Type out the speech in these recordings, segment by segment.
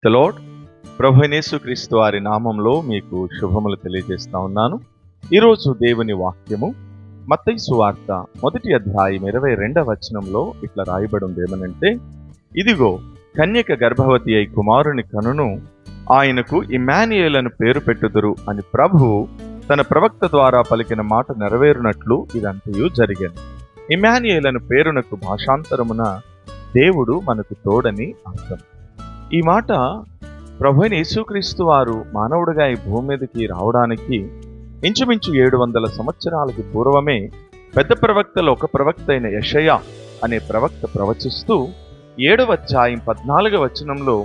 The lord. ప్రభువైన యేసుక్రీస్తు వారి నామంలో మీకు శుభములు తెలియజేస్తా ఉన్నాను. ఈరోజు దేవుని వాక్యము మత్తయి సువార్త 1వ అధ్యాయం 22వ వచనంలో ఇట్లా రాయబడి ఉంది. ఏమనంటే, ఇదిగో కన్యక గర్భవతి అయి కుమారుని కనును, ఆయనకు ఇమ్మానుయేల్ అని పేరు పెట్టుదురు అని ప్రభువు తన ప్రవక్త ద్వారా పలికిన మాట నెరవేరునట్లు ఇదంతయు జరిగెను. ఇమ్మానుయేల్ అను పేరునకు భాషాంతరమున దేవుడు మనకు తోడని అర్థం. ఈ మాట ప్రభువైన యేసుక్రీస్తు వారు మానవుడిగా ఈ భూమి మీదకి రావడానికి ఇంచుమించు 700 సంవత్సరాలకి పూర్వమే పెద్ద ప్రవక్తలో ఒక ప్రవక్త అయిన యెషయా అనే ప్రవక్త ప్రవచిస్తూ 7వ అధ్యాయం 14వ వచనంలో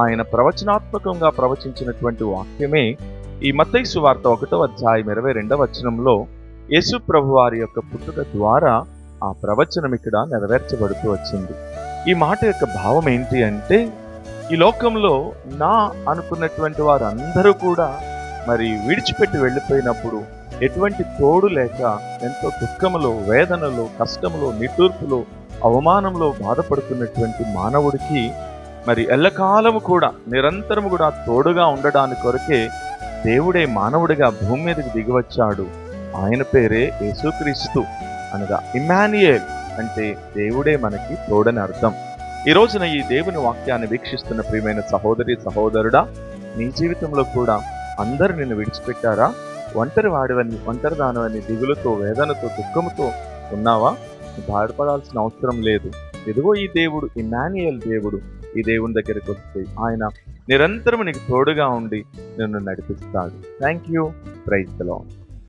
ఆయన ప్రవచనాత్మకంగా ప్రవచించినటువంటి వాక్యమే ఈ మత్తయి సువార్త 1వ అధ్యాయం 22వ వచనంలో యేసు ప్రభు వారి యొక్క పుట్టుక ద్వారా ఆ ప్రవచనం ఇక్కడ నెరవేర్చబడుతూ వచ్చింది. ఈ మాట యొక్క భావం ఏంటి అంటే, ఈ లోకంలో నా అనుకున్నటువంటి వారందరూ కూడా మరి విడిచిపెట్టి వెళ్ళిపోయినప్పుడు ఎటువంటి తోడు లేక ఎంతో దుఃఖములో, వేదనలో, కష్టములో, నిట్టూర్పులో, అవమానంలో బాధపడుతున్నటువంటి మానవుడికి మరి ఎల్లకాలము కూడా నిరంతరము కూడా తోడుగా ఉండడానికి కొరకే దేవుడే మానవుడిగా భూమి మీదకి దిగివచ్చాడు. ఆయన పేరే యేసుక్రీస్తు, అనగా ఇమ్మానుయేల్ అంటే దేవుడే మనకి తోడని అర్థం. ఈ రోజున ఈ దేవుని వాక్యాన్ని వీక్షిస్తున్న ప్రియమైన సహోదరి సహోదరుడా, నీ జీవితంలో కూడా అందరూ నిన్ను విడిచిపెట్టారా? ఒంటరి వాడివని, ఒంటరి దానివని దిగులుతో, వేదనతో, దుఃఖముతో ఉన్నావా? బాధపడాల్సిన అవసరం లేదు. ఇదిగో ఈ దేవుడు ఇమ్మానుయేల్ దేవుడు. ఈ దేవుని దగ్గరికి వస్తే ఆయన నిరంతరం నీకు తోడుగా ఉండి నిన్ను నడిపిస్తాడు. Thank you. Praise the lord.